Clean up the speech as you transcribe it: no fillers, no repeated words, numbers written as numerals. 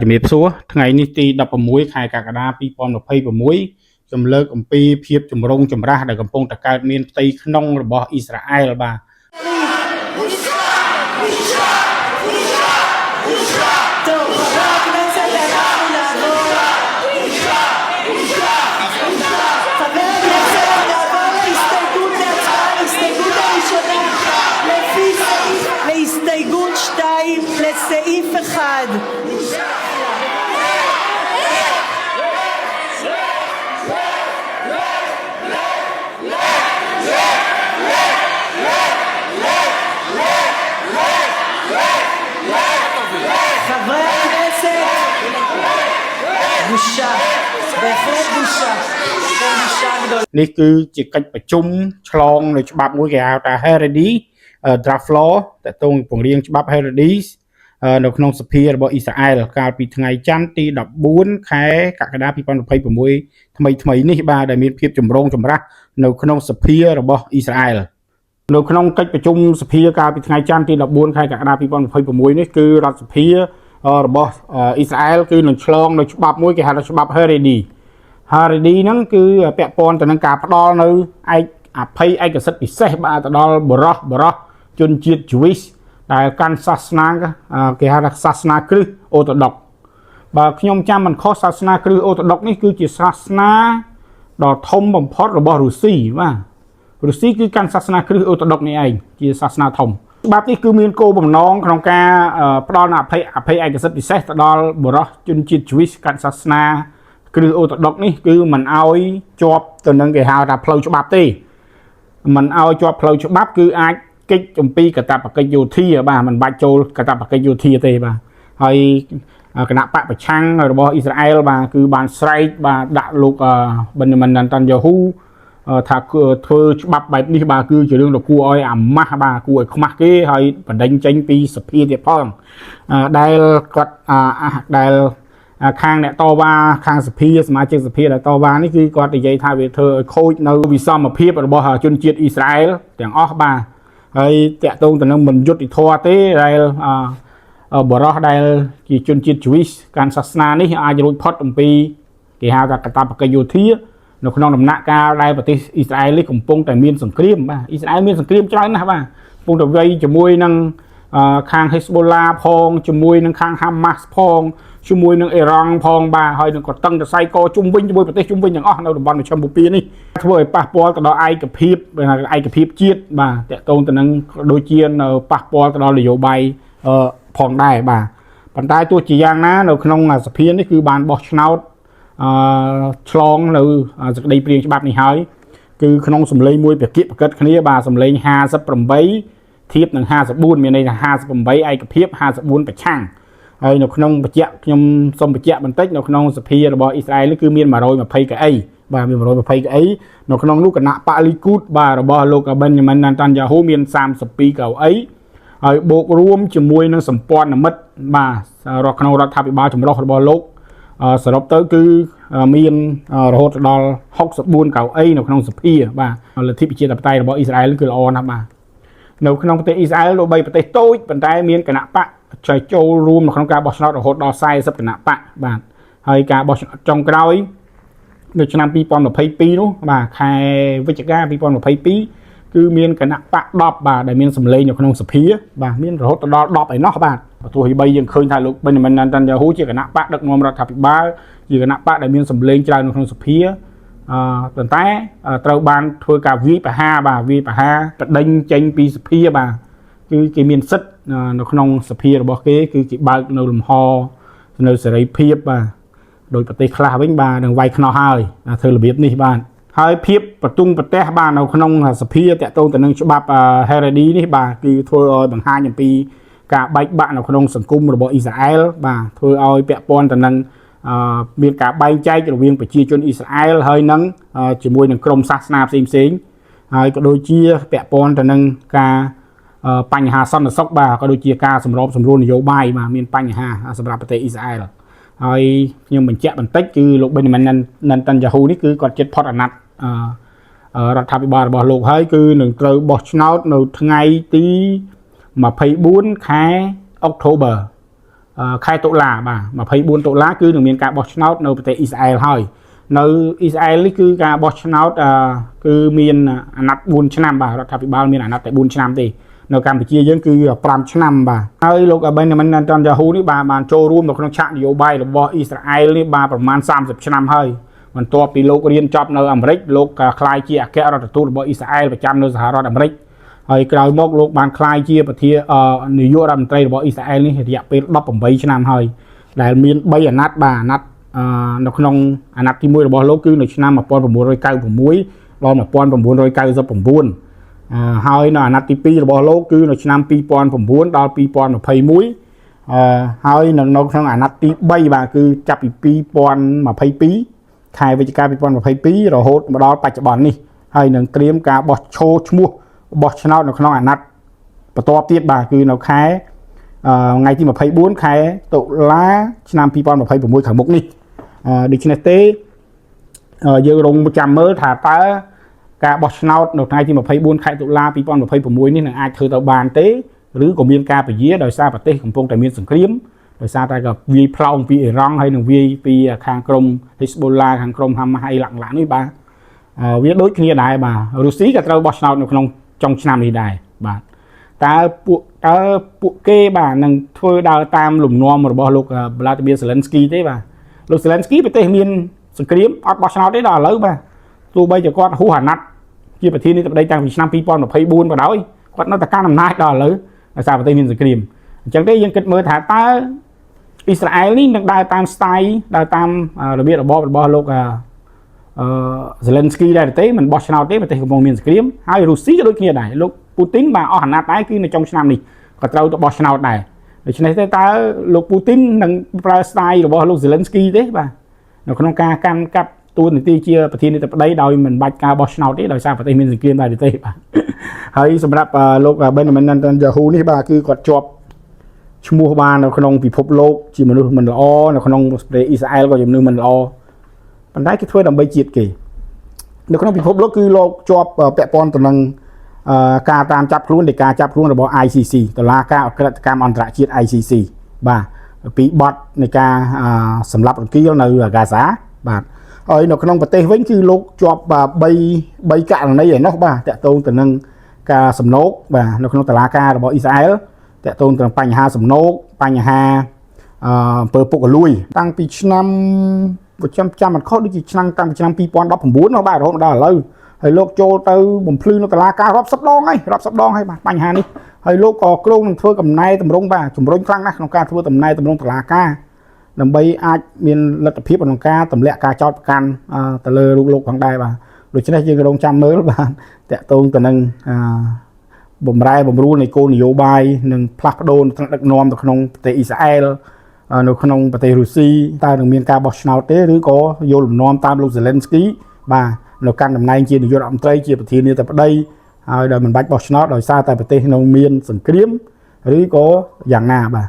ជំរាបសួរថ្ងៃនេះទី16ខែកក្កដា2026ចំលើកអំពីភាពចម្រុងចម្រាស់ដែលកំពុងតែកើតមានផ្ទៃក្នុងរបស់អ៊ីស្រាអែលបាទ להסתייגות 2 לסעיף 1. חברי הכנסת, בושה, בהחלט בושה, בושה גדולה. នេះគឺជាកិច្ចប្រជុំឆ្លងនៅច្បាប់មួយគេហៅថា Haredi Draft Law តើតងពង្រៀងច្បាប់ Haredi នៅក្នុងសភារបស់អ៊ីស្រាអែលកាលពីថ្ងៃច័ន្ទទី14ខែកក្កដា2026ថ្មីនេះបាទដែលមានភាពចម្រូងចម្រាសនៅក្នុងសភារបស់អ៊ីស្រាអែលនៅក្នុងកិច្ចប្រជុំសភាកាលពីថ្ងៃច័ន្ទទី14ខែកក្កដា2026នេះគឺរដ្ឋសភារបស់អ៊ីស្រាអែលគឺនឹងឆ្លងនៅច្បាប់មួយគេហៅថាច្បាប់ Haredi ហ្នឹងគឺពាក់ព័ន្ធទៅនឹងការផ្ដល់នៅអភ័យឯកសិទ្ធិពិសេសបាទទៅដល់បរោះជនជាតិ Jewish ដែលកាន់សាសនាគេហៅថាសាសនាគ្រិស្តអូតូដុកបើខ្ញុំចាំមិនខុសសាសនាគ្រិស្តអូតូដុកនេះគឺជាសាសនាដ៏ធំបំផុតរបស់រុស្ស៊ីបាទរុស្ស៊ីគឺកាន់សាសនាគ្រិស្តអូតូដុកនេះឯងជាសាសនាធំច្បាប់នេះគឺមានគោលបំណងក្នុងការផ្ដល់នូវអភ័យឯកសិទ្ធិពិសេសទៅដល់បរោះជនជាតិ Jewish កាន់សាសនាគ្រិស្តអូតូដុកនេះគឺមិនអោយជាប់ទៅនឹងគេហៅថាផ្លូវច្បាប់ទេមិនអោយជាប់ផ្លូវច្បាប់គឺអាចកិច្ចអំពីកាតព្វកិច្ចយោធាបាទមិនបាច់ចូលកាតព្វកិច្ចយោធាទេបាទហើយគណៈបកប្រឆាំងរបស់អ៊ីស្រាអែលបាទគឺបានស្រែកបាទដាក់លោកប៊ិនយ៉ាមីន ណាតាន់យ៉ាហ៊ូថាធ្វើច្បាប់បែបនេះបាទគឺជារឿងដ៏គួរឲ្យអាម៉ាស់បាទគួរឲ្យខ្មាស់គេហើយបណ្ដេញចេញពីសភាទៀតផងដែលគាត់ដែលខាងអ្នកតវ៉ាខាងសភាសមាជិកសភាដែលតវ៉ានេះគឺគាត់និយាយថាវាធ្វើឲ្យខូចនៅវិសមភាពរបស់ជនជាតិអ៊ីស្រាអែលទាំងអស់បាទហើយតាក់ទងទៅនឹងមិនយុត្តិធម៌ទេដែលបរោះដែលជាជនជាតិ Jewish កាន់សាសនានេះអាចរួចផុតអំពីគេហៅថាកាតព្វកិច្ចយោធានៅក្នុងដំណាក់កាលដែលប្រទេសអ៊ីស្រាអែលនេះកំពុងតែមានសង្គ្រាមបាទអ៊ីស្រាអែលមានសង្គ្រាមច្រើនណាស់បាទកំពុងតែវាយជាមួយនឹងខាង Hezbollah ផងជាមួយនឹងខាង Hamas ផងជាមួយនឹងអ៊ីរ៉ង់ផងបាទហើយនឹងក៏តឹងតសៃកជុំវិញជាមួយប្រទេសជុំវិញទាំងអស់នៅតំបន់មជ្ឈិមបូព៌ានេះធ្វើឲ្យប៉ះពាល់ទៅដល់ឯកភាពជាតិបាទតកតងទៅនឹងដូចជានៅប៉ះពាល់ទៅដល់នយោបាយផងដែរបាទប៉ុន្តែទោះជាយ៉ាងណានៅក្នុងសភានេះគឺបានបោះឆ្នោតឆ្លងនៅសេចក្តីព្រាងច្បាប់នេះហើយគឺក្នុងសម្លេងមួយប្រកិតគ្នាបាទសម្លេង58ធៀបនឹង54មានន័យថា58ឯកភាព54ប្រឆាំងហើយនៅក្នុងខ្ញុំសូមបញ្ជាក់បន្តិចនៅក្នុងសភារបស់អ៊ីស្រាអែលនេះគឺមាន120កៅអីបាទមាន120កៅអីនៅក្នុងនោះគណៈបកលីគូតបាទរបស់លោកប៊ិនយ៉ាមីន ណាតាន់យ៉ាហ៊ូមាន32កៅអីហើយបូករួមជាមួយនឹងសម្ព័ន្ធមិត្តបាទក្នុងរដ្ឋាភិបាលចម្រុះរបស់លោកសរុបទៅគឺមានរហូតដល់64កៅអីនៅក្នុងសភាបាទលទ្ធិប្រជាធិបតេយ្យរបស់អ៊ីស្រាអែលគឺល្អណាស់បាទនៅក្នុងប្រទេសអ៊ីស្រាអែលលោកបីប្រទេសតូចប៉ុន្តែមានគណៈបកចូលរួមនៅក្នុងការបោះឆ្នោតរហូតដល់40គណៈបកបាទហើយការបោះឆ្នោតចុងក្រោយនៅឆ្នាំ2022នោះបាទខែវិច្ឆិកា2022គឺមានគណៈបក10បាទដែលមានសម្លេងនៅក្នុងសភាបាទមានរហូតដល់10ឯណោះបាទទោះបីយើងឃើញថាលោកប៊ិនយ៉ាមីន ណាតាន់យ៉ាហ៊ូជាគណៈបកដឹកនាំរដ្ឋាភិបាលជាគណៈបកដែលមានសម្លេងច្រើននៅក្នុងសភាប៉ុន្តែត្រូវបានធ្វើការវាយប្រហារបាទវាយប្រហារបដិញចេញពីសភាបាទគឺគេមានសិទ្ធិនៅក្នុងសភារបស់គេគឺគេបើកនៅលំហនៅសេរីភាពបាទដោយប្រទេសខ្លះវិញបាទនឹងវាយខ្នោះហើយធ្វើរបៀបនេះបាទហើយភាពប្រទង់ប្រទេសបាទនៅក្នុងសភាតាក់ទងទៅនឹងច្បាប់ Haredi នេះបាទគឺធ្វើឲ្យបង្ហាញអំពីការបែកបាក់នៅក្នុងសង្គមរបស់អ៊ីស្រាអែលបាទធ្វើឲ្យពាក់ព័ន្ធទៅនឹងមានការបែងចែករវាងប្រជាជនអ៊ីស្រាអែលហើយនឹងជាមួយនឹងក្រុមសាសនាផ្សេងហើយក៏ដូចជាពាក់ព័ន្ធទៅនឹងការបញ្ហាសន្តិសុខបាទក៏ដូចជាការសម្របសម្រួលនយោបាយបាទមានបញ្ហាសម្រាប់ប្រទេសអ៊ីស្រាអែលហើយខ្ញុំបញ្ជាក់បន្តិចគឺលោកប៊ិនយ៉ាមីន ណាតាន់យ៉ាហ៊ូនេះគឺគាត់ជិតផុតអាណត្តិរដ្ឋាភិបាលរបស់លោកហើយគឺនឹងត្រូវបោះឆ្នោតនៅថ្ងៃទី24ខែអុកថូបឺ ខែតុលាបាទ24តុលាគឺនឹងមានការបោះឆ្នោតនៅប្រទេសអ៊ីស្រាអែលហើយនៅអ៊ីស្រាអែលនេះគឺការបោះឆ្នោតគឺមានអាណត្តិ4ឆ្នាំបាទរដ្ឋាភិបាលមានអាណត្តិតែ4ឆ្នាំទេនៅកម្ពុជាយើងគឺ5ឆ្នាំបាទហើយលោក Benjamin Netanyahu នេះបានចូលរួមនៅក្នុងឆាកនយោបាយរបស់អ៊ីស្រាអែលនេះបានប្រមាណ30ឆ្នាំហើយបន្ទាប់ពីលោករៀនចប់នៅអាមេរិកលោកក្លាយជាអគ្គរដ្ឋទូតរបស់អ៊ីស្រាអែលប្រចាំនៅសហរដ្ឋអាមេរិកហើយក្រោយមកលោកបានក្លាយជាប្រធាននាយករដ្ឋមន្ត្រីរបស់អ៊ីស្រាអែលនេះរយៈពេល18ឆ្នាំហើយដែលមាន3អាណត្តិបាទអាណត្តិនៅក្នុងអាណត្តិទី1របស់លោកគឺនៅឆ្នាំ1996ដល់1999ហើយនៅអាណត្តិទី2របស់លោកគឺនៅឆ្នាំ2009ដល់2021ហើយនៅក្នុងអាណត្តិទី3បាទគឺចាប់ពី2022ខែវិច្ឆិកា2022រហូតមកដល់បច្ចុប្បន្ននេះហើយនឹងត្រៀមការបោះឈ្មោះបោះឆ្នោតនៅក្នុងអាណត្តិបន្ទាប់ទៀតបាទគឺនៅខែថ្ងៃទី24ខែតុលាឆ្នាំ2026ខាងមុខនេះដូច្នេះទេយើងរងចាំមើលថាតើការបោះឆ្នោតនៅថ្ងៃទី24ខែតុលា2026នេះនឹងអាចធ្វើទៅបានទេឬក៏មានការពជាដោយសារប្រទេសកំពុងតែមានសង្គ្រាមដោយសារតែក៏វាយផ្លោងពីអ៊ីរ៉ង់ហើយនឹងវាយពីខាងក្រម Hezbollah ខាងក្រម Hamas អីឡាក់នេះបាទវាដូចគ្នាដែរបាទរុស្ស៊ីក៏ត្រូវបោះឆ្នោតនៅក្នុងចុងឆ្នាំនេះដែរបាទតើពួកគេបាទនឹងធ្វើដើរតាមលំនាំរបស់លោក Vladimir Zelensky ទេបាទលោក Zelensky ប្រទេសមានសង្គ្រាមអត់បោះឆ្នោតទេដល់ឥឡូវបាទទោះបីជាគាត់ហួសអាណត្តិជាប្រធានាធិបតីតាំងពីឆ្នាំ2024ក៏ដោយគាត់នៅតែកាន់អំណាចដល់ឥឡូវដោយសារប្រទេសមានសង្គ្រាមអញ្ចឹងទេយើងគិតមើលថាតើអ៊ីស្រាអែលនេះនឹងដើរតាម style ដើរតាមរបៀបរបបរបស់លោកZelensky ដែរទេមិនបោះឆ្នោតទេប្រទេសកំពុងមានសង្គ្រាមហើយរុស្ស៊ីក៏ដូចគ្នាដែរលោកពូទីនបាទអស់អាណត្តិដែរគឺនៅចុងឆ្នាំនេះក៏ត្រូវទៅបោះឆ្នោតដែរដូច្នេះទេតើលោកពូទីននឹងប្រើ style របស់លោក Zelensky ទេបាទនៅក្នុងការកាន់កាប់តួនាទីជាប្រធានាធិបតីដោយមិនបាច់ការបោះឆ្នោតទេដោយសារប្រទេសមានសង្គ្រាមដែរទេបាទហើយសម្រាប់លោក Benjamin Netanyahu នេះបាទគឺគាត់ជាប់ឈ្មោះបាននៅក្នុងពិភពលោកជាមនុស្សមិនល្អនៅក្នុងប្រទេសអ៊ីស្រាអែលក៏ជាមនុស្សមិនល្អប៉ុន្តែគេធ្វើដើម្បីជាតិគេនៅក្នុងពិភពលោកគឺលោកជាប់ពាក់ព័ន្ធទៅនឹងការតាមចាប់ខ្លួននៃការចាប់ខ្លួនរបស់ ICC តុលាការអក្រិតកម្មអន្តរជាតិ ICC បាទពីបទនៃការសម្លាប់រង្គាលនៅហ្គាហ្សាបាទហើយនៅក្នុងប្រទេសវិញគឺលោកជាប់3ករណីឯនោះបាទតាក់ទងទៅនឹងការសំណូកបាទនៅក្នុងតុលាការរបស់អ៊ីស្រាអែលតាក់ទងទៅនឹងបញ្ហាសំណូកបញ្ហាអំពើពុករលួយតាំងពីឆ្នាំចាំមិនខុសដូចជាតាំងពីឆ្នាំ2019នោះបាទរហូតដល់ឥឡូវហើយលោកចូលទៅបំភ្លឺនៅតុលាការរាប់សិបដងហើយបាទបញ្ហានេះហើយលោកក៏គ្រោងនឹងធ្វើកំណែតម្រង់បាទជំរុញខ្លាំងណាស់ក្នុងការធ្វើកំណែតម្រង់តុលាការដើម្បីអាចមានលទ្ធភាពក្នុងការទម្លាក់ការចោទប្រកាន់ទៅលើលោកផងដែរបាទដូច្នេះយើងក៏រងចាំមើលបាទតាក់ទងទៅនឹងបំរែបំរួលនៃគោលនយោបាយនិងផ្លាស់ប្ដូរថ្នាក់ដឹកនាំទៅក្នុងប្រទេសអ៊ីស្រាអែលនៅក្នុងប្រទេសរុស្ស៊ីតើនឹងមានការបោះឆ្នោតទេឬក៏យកលំនាំតាមលោក Zelensky បាទនៅកាន់តំណែងជានាយករដ្ឋមន្ត្រីជាប្រធានាធិបតីហើយដោយមិនបាច់បោះឆ្នោតដោយសារតែប្រទេសនៅមានសង្គ្រាមឬក៏យ៉ាងណាបាទ